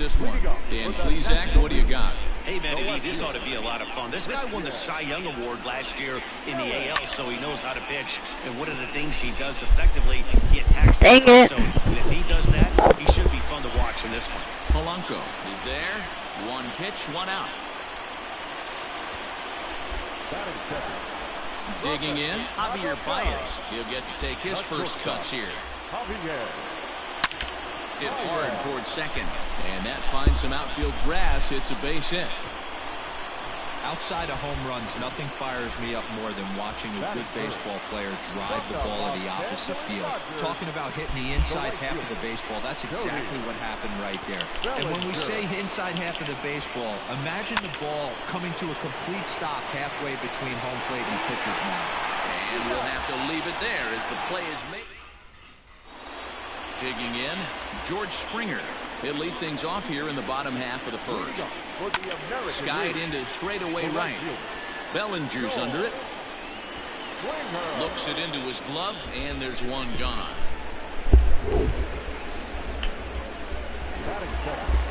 this one. And please, Zach, what do you got? Hey, Manny, this ought to be a lot of fun. This guy won the Cy Young Award last year in the AL, so he knows how to pitch. And one of the things he does effectively, he attacks the strike zone. And if he does that, he should be fun to watch in this one. Polanco is there. One pitch, one out. Digging in, Javier Baez. He'll get to take his first cuts here. Hit hard towards second, and that finds some outfield grass. It's a base hit. Outside of home runs, nothing fires me up more than watching a good baseball player drive the ball to the opposite field. Talking about hitting the inside half of the baseball, that's exactly what happened right there. And when we say inside half of the baseball, imagine the ball coming to a complete stop halfway between home plate and pitcher's mound. And we'll have to leave it there as the play is made. Digging in, George Springer. He'll lead things off here in the bottom half of the first. Skied into straightaway right. Bellinger's under it. Looks it into his glove, and there's one gone.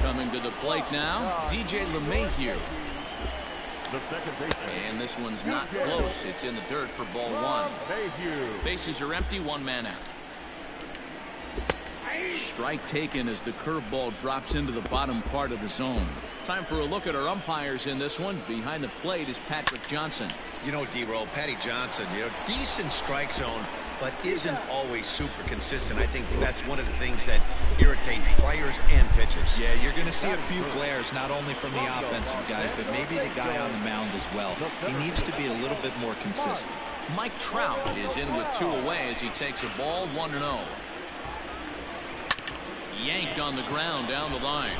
Coming to the plate now, DJ LeMahieu. And this one's not close. It's in the dirt for ball one. Bases are empty, one man out. Strike taken as the curveball drops into the bottom part of the zone. Time for a look at our umpires in this one. Behind the plate is Patrick Johnson. You know, D-Roll, Patty Johnson, decent strike zone, but isn't always super consistent. I think that's one of the things that irritates players and pitchers. Yeah, you're going to see a few glares, not only from the offensive guys, but maybe the guy on the mound as well. He needs to be a little bit more consistent. Mike Trout is in with two away as he takes a ball, 1-0. Yanked on the ground down the line.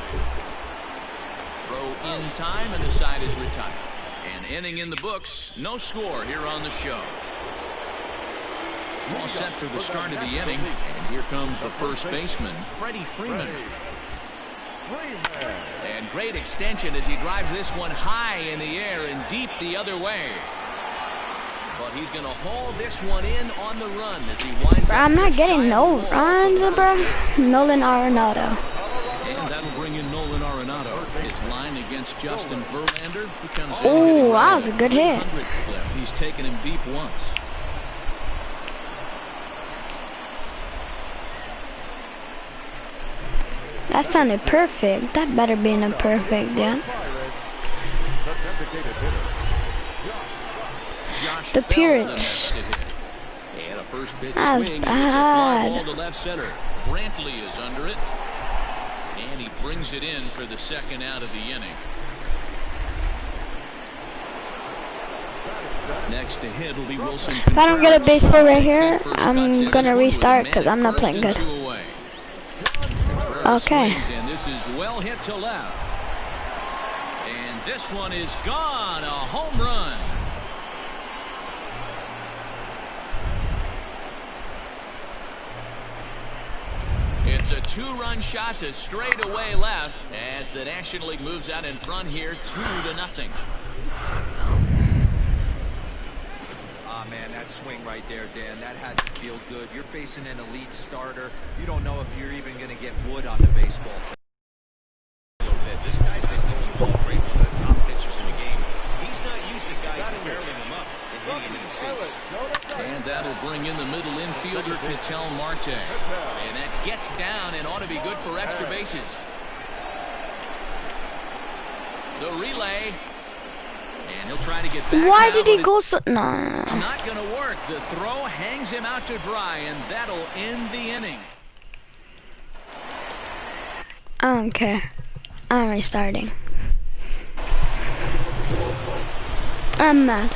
Throw in time, and the side is retired. An inning in the books. No score here on the show. All set for the start of the inning. And here comes the first baseman, Freddie Freeman. And great extension as he drives this one high in the air and deep the other way. But he's going to haul this one in on the run as he winds up. I'm not getting no runs, bro. Nolan Arenado. And that'll bring in Nolan Arenado. His line against Justin Verlander becomes. Oh, wow, that's a good hit. He's taken him deep once. That sounded perfect. That better be in a perfect, yeah. The Pirates. And a first pitch That's swing. bad. It's a fly ball to left center. Brantley is under it. And he brings it in for the second out of the inning. Next to hit will be Wilson. If I don't get a base hit right here, I'm going to restart because I'm not playing good. Okay. And this is well hit to left. And this one is gone. A home run. It's a two-run shot to straightaway left as the National League moves out in front here 2-0. Ah, man, that swing right there, Dan, that had to feel good. You're facing an elite starter. You don't know if you're even going to get wood on the baseball. This guy's been throwing the ball great, one of the top pitchers in the game. He's not used to guys barreling him up and hitting him in the seats. And that'll bring in the middle infielder, Ketel Marte. And that gets down and ought to be good for extra bases. The relay. And he'll try to get back. Why did he go so? No. It's not going to work. The throw hangs him out to dry, and that'll end the inning. I don't care. I'm restarting. I'm mad.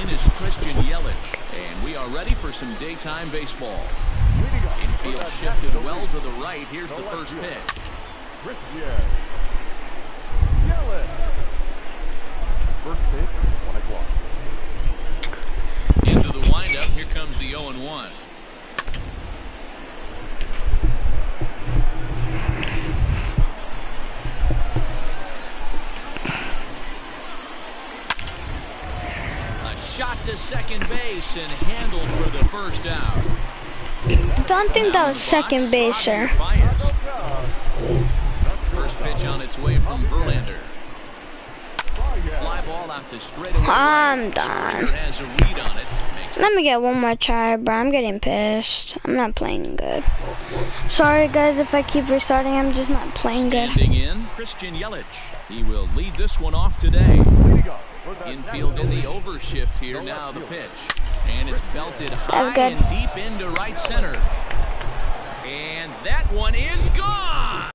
In is Christian Yelich, and we are ready for some daytime baseball. Infield shifted well to the right. Here's the first pitch. First pitch, 1 o'clock. Into the windup. Here comes the 0-1. A shot to second base and handled for the first out. Don't think that was second base, sir. First pitch Gets away from Verlander. Fly ball out to straightaway. I'm done. Has a read on it. Let me get one more try, bro. I'm getting pissed. I'm not playing good. Sorry, guys, if I keep restarting. I'm just not playing good. Standing in, Christian Yelich. He will lead this one off today. Infield in the overshift here. Now the pitch. And it's belted high and deep into right center. And that one is gone.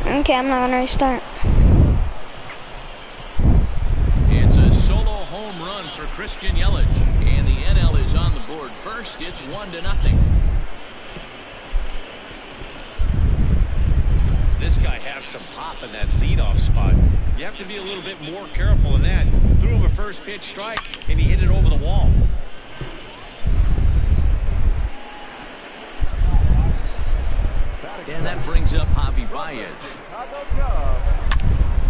Okay, I'm not gonna restart. It's a solo home run for Christian Yelich. And the NL is on the board first. It's 1-0. This guy has some pop in that leadoff spot. You have to be a little bit more careful in that. Threw him a first pitch strike, and he hit it over the wall. And that brings up Javi Baez.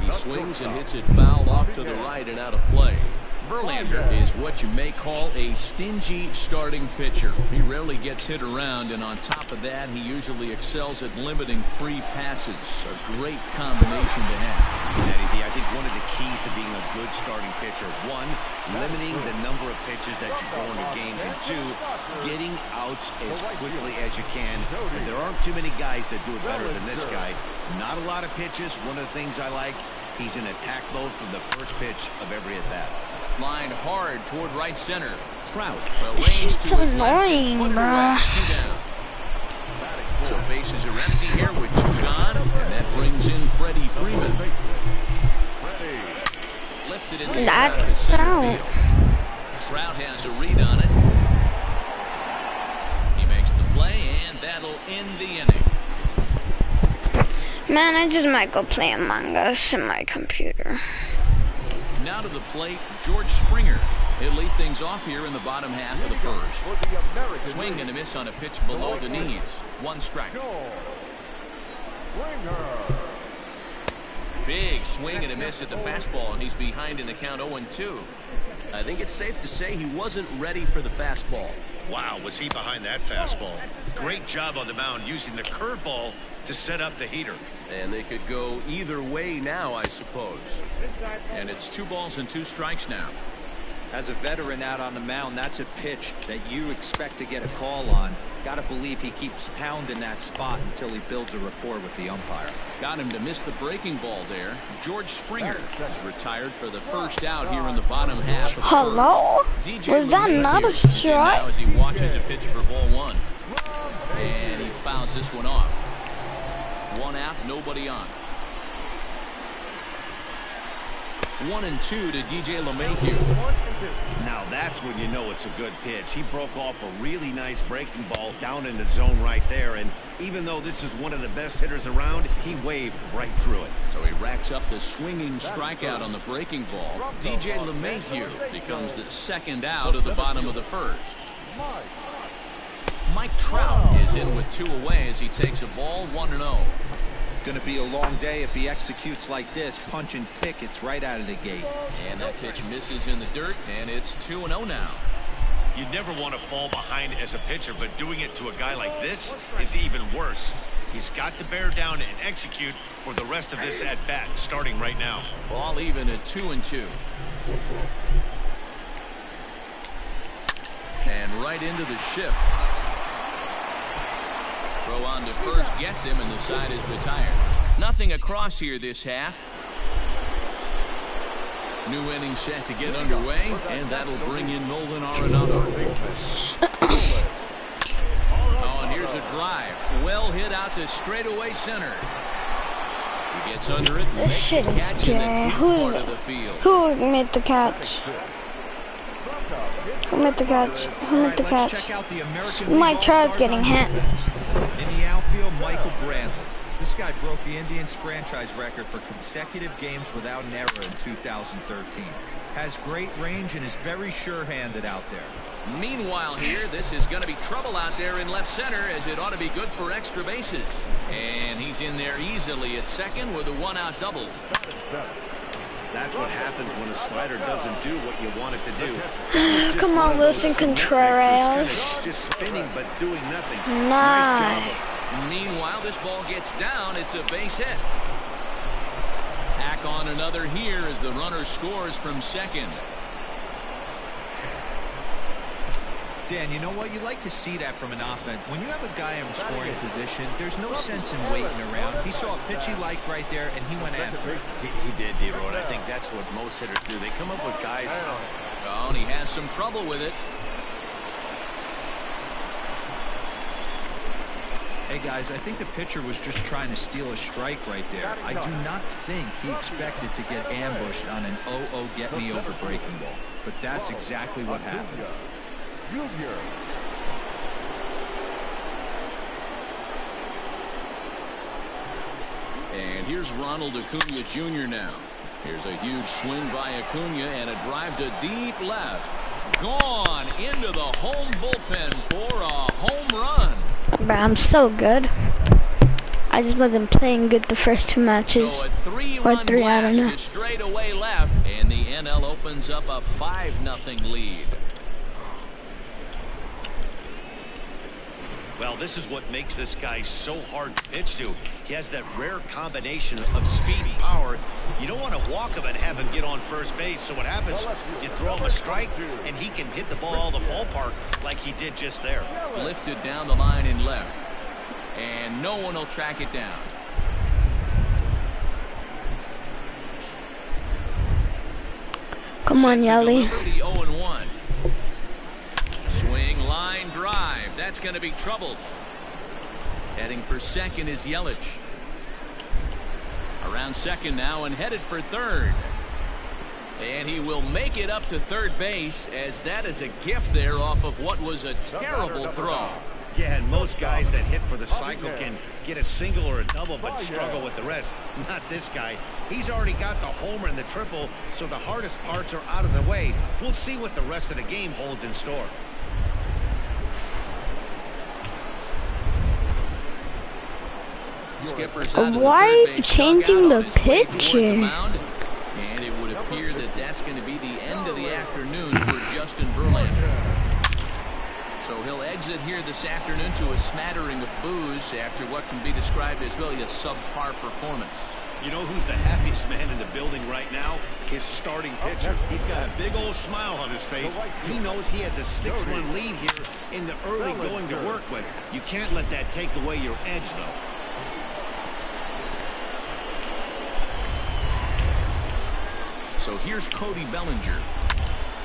He swings and hits it foul off to the right and out of play. Verlander is what you may call a stingy starting pitcher. He rarely gets hit around, and on top of that, he usually excels at limiting free passes. A great combination to have. Eddie D, I think one of the keys to being a good starting pitcher, one, limiting the number of pitches that you throw in a game, and two, getting outs as quickly as you can. And there aren't too many guys that do it better than this guy. Not a lot of pitches. One of the things I like, he's in attack mode from the first pitch of every at-bat. Line hard toward right center. Trout She's so annoying, bro. 2 down. So bases are empty here with 2 gone, and that brings in Freddie Freeman. Lifted in the air out of center field. Trout has a read on it. He makes the play, and that'll end the inning. Man, I just might go play Among Us in my computer. Now to the plate, George Springer. He'll lead things off here in the bottom half of the first. Swing and a miss on a pitch below the knees. 1 strike. Big swing and a miss at the fastball, and he's behind in the count 0-2. I think it's safe to say he wasn't ready for the fastball. Wow, was he behind that fastball. Great job on the mound using the curveball to set up the heater. And they could go either way now, I suppose. And it's 2 balls and 2 strikes now. As a veteran out on the mound, that's a pitch that you expect to get a call on. Got to believe he keeps pounding that spot until he builds a rapport with the umpire. Got him to miss the breaking ball there. George Springer is retired for the first out here in the bottom half of the Hello? first. Was that not a strike? Now as he watches a pitch for ball 1. And he fouls this one off. 1 out, nobody on. 1-2 to DJ LeMahieu. Now that's when you know it's a good pitch. He broke off a really nice breaking ball down in the zone right there, and even though this is one of the best hitters around, he waved right through it. So he racks up the swinging strikeout on the breaking ball. DJ LeMahieu becomes the 2nd out of the bottom of the first. Mike Trout is in with 2 away as he takes a ball 1-0. Going to be a long day if he executes like this, punching tickets right out of the gate. And that pitch misses in the dirt, and it's 2-0 now. You never want to fall behind as a pitcher, but doing it to a guy like this is even worse. He's got to bear down and execute for the rest of this at-bat, starting right now. Ball even at 2-2. And right into the shift. Throw on to first gets him, and the side is retired. Nothing across here this half. New inning set to get underway, and that'll bring in Nolan Arenado. Oh, and here's a drive. Well hit out to straightaway center. He gets under it and makes the catch in the deep part of the field. Who made the catch? Who made the catch? Who made the catch? Check out the American Mike Trout's getting hit. In the outfield, Michael Brantley. This guy broke the Indians franchise record for consecutive games without an error in 2013. Has great range and is very sure-handed out there. Meanwhile here, this is going to be trouble out there in left center, as it ought to be good for extra bases. And he's in there easily at second with a 1-out double. That's what happens when a slider doesn't do what you want it to do. Come on, Wilson Contreras. Just spinning but doing nothing. Nice job Meanwhile, this ball gets down. It's a base hit. Tack on another here as the runner scores from second. Dan, you know what? You like to see that from an offense. When you have a guy in scoring position, there's no sense in waiting around. He saw a pitch he liked right there, and he went after it. He did, D-Road. I think that's what most hitters do. They come up with guys. Oh, and he has some trouble with it. Hey, guys, I think the pitcher was just trying to steal a strike right there. I do not think he expected to get ambushed on an 0-0 get-me-over breaking ball. But that's exactly what happened. And here's Ronald Acuna Jr. now. Here's a huge swing by Acuna and a drive to deep left. Gone into the home bullpen for a home run. Bro, I'm so good. I just wasn't playing good the first 2 matches. So a 3-run blast to straightaway left, and the NL opens up a 5-0 lead. Well, this is what makes this guy so hard to pitch to. He has that rare combination of speed and power. You don't want to walk him and have him get on first base. So what happens, you throw him a strike, and he can hit the ball all the ballpark like he did just there. Lifted down the line in left. And no one will track it down. Come on, Yali. The 0-1. Swing, line, drive. That's going to be trouble. Heading for second is Yelich. Around second now and headed for third. And he will make it up to third base, as that is a gift there off of what was a terrible throw. Yeah, and most guys that hit for the cycle can get a single or a double but struggle with the rest. Not this guy. He's already got the homer and the triple, so the hardest parts are out of the way. We'll see what the rest of the game holds in store. Why are you changing the pitcher? And it would appear that that's going to be the end of the afternoon for Justin Verlander. So he'll exit here this afternoon to a smattering of boos after what can be described as really a subpar performance. You know who's the happiest man in the building right now? His starting pitcher. He's got a big old smile on his face. He knows he has a 6-1 lead here in the early going to work with. You can't let that take away your edge, though. So here's Cody Bellinger.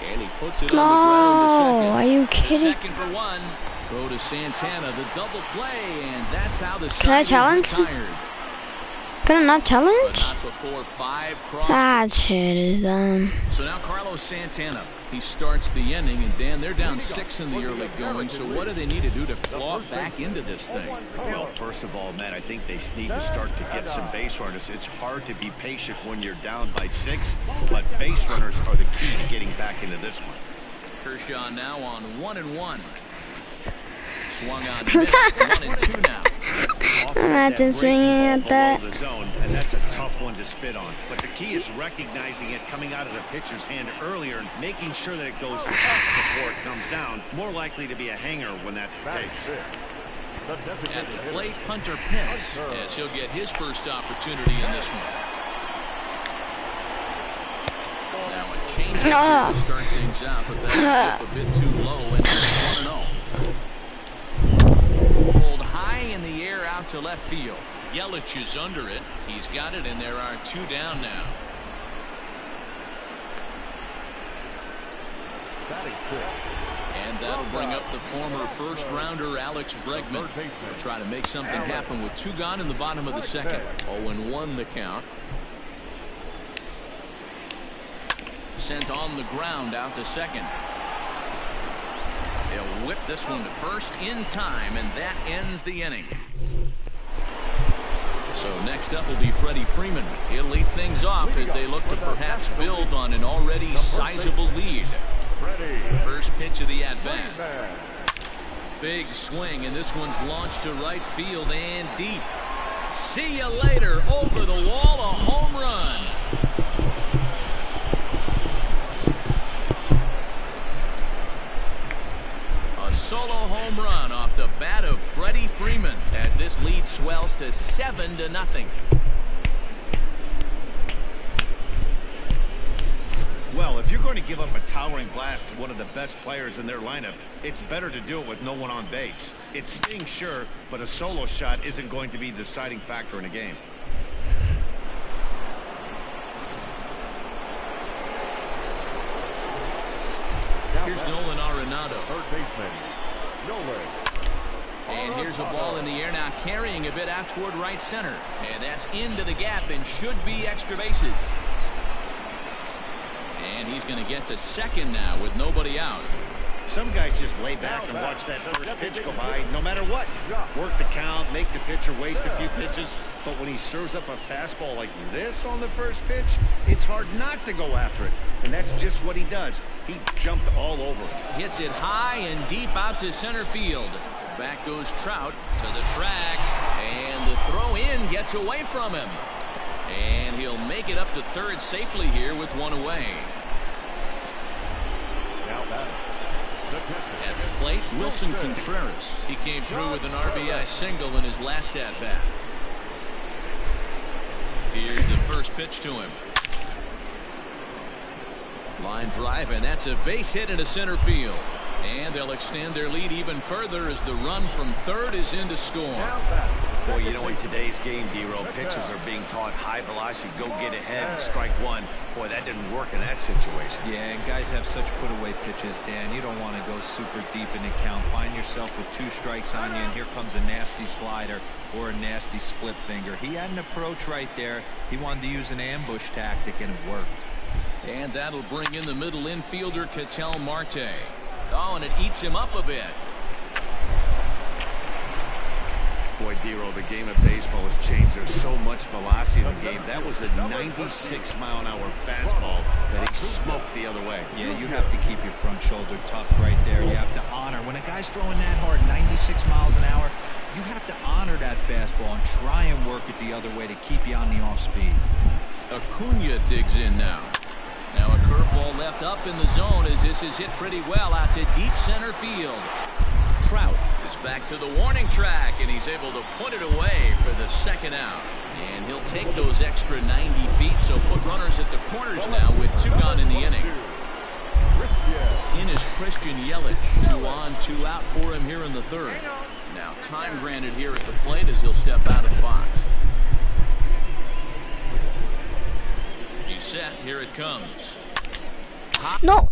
And he puts it on the ground to second. Are you kidding? Second for one. Throw to Santana, the double play, and that's how the Can I challenge? retired. Can I not challenge? But not before 5 crosses. That shit is done. So now Carlos Santana. He starts the inning, and Dan, they're down 6 in the early going. So what do they need to do to claw back into this thing? Well, first of all, Matt, I think they need to start to get some base runners. It's hard to be patient when you're down by 6, but base runners are the key to getting back into this one. Kershaw now on 1-1. Swung on, missed. 1-2 now. I'm not just swinging at that. The zone, and that's a tough one to spit on. But the key is recognizing it coming out of the pitcher's hand earlier and making sure that it goes up before it comes down. More likely to be a hanger when that's the case. At the plate, Hunter Pence, as he'll get his first opportunity in this one. Now a change to start things out, but that a bit too low, and it's 1-0. Pulled high in the air out to left field. Yelich is under it. He's got it, and there are 2 down now. And that'll bring up the former first-rounder Alex Bregman. He'll try to make something happen with 2 gone in the bottom of the second. 0-1 the count. Sent on the ground out to second. They'll whip this one to first in time, and that ends the inning. So next up will be Freddie Freeman. He'll lead things off as they look to perhaps build on an already sizable lead. First pitch of the at-bat. Big swing, and this one's launched to right field and deep. See you later. Over the wall, a home run. solo home run off the bat of Freddie Freeman as this lead swells to 7-0. Well, if you're going to give up a towering blast to one of the best players in their lineup, it's better to do it with no one on base. It stings, sure, but a solo shot isn't going to be the deciding factor in a game. Here's Nolan Arenado. Third baseman, Nolan. And here's a ball in the air now, carrying a bit out toward right center. And that's into the gap and should be extra bases. And he's going to get to second now with nobody out. Some guys just lay back and watch that first pitch go by no matter what. Work the count, make the pitcher waste a few pitches. But when he serves up a fastball like this on the first pitch, it's hard not to go after it. And that's just what he does. He jumped all over it. Hits it high and deep out to center field. Back goes Trout to the track. And the throw in gets away from him. And he'll make it up to third safely here with one away. Now batting. At the plate, Wilson Contreras. He came through with an RBI single in his last at-bat. Here's the first pitch to him. Line drive, and that's a base hit into center field. And they'll extend their lead even further as the run from third is in to score. Boy, you know, in today's game, D-Row, pitchers are being taught high velocity, go get ahead and strike one. Boy, that didn't work in that situation. Yeah, and guys have such put-away pitches, Dan. You don't want to go super deep in the count. Find yourself with 2 strikes on you, and here comes a nasty slider or a nasty split finger. He had an approach right there. He wanted to use an ambush tactic, and it worked. And that'll bring in the middle infielder, Ketel Marte. Oh, and it eats him up a bit. Boy, D-Row, the game of baseball has changed. There's so much velocity in the game. That was a 96-mile-an-hour fastball that he smoked the other way. Yeah, you have to keep your front shoulder tucked right there. You have to honor. When a guy's throwing that hard, 96 miles an hour, you have to honor that fastball and try and work it the other way to keep you on the off-speed. Acuna digs in now. Now a curveball left up in the zone as this is hit pretty well out to deep center field. Trout is back to the warning track, and he's able to put it away for the second out. And he'll take those extra 90 feet, so put runners at the corners now with 2 gone in the inning. In is Christian Yelich. 2 on, 2 out for him here in the third. Now time granted here at the plate as he'll step out of the box. He's set. Here it comes. No.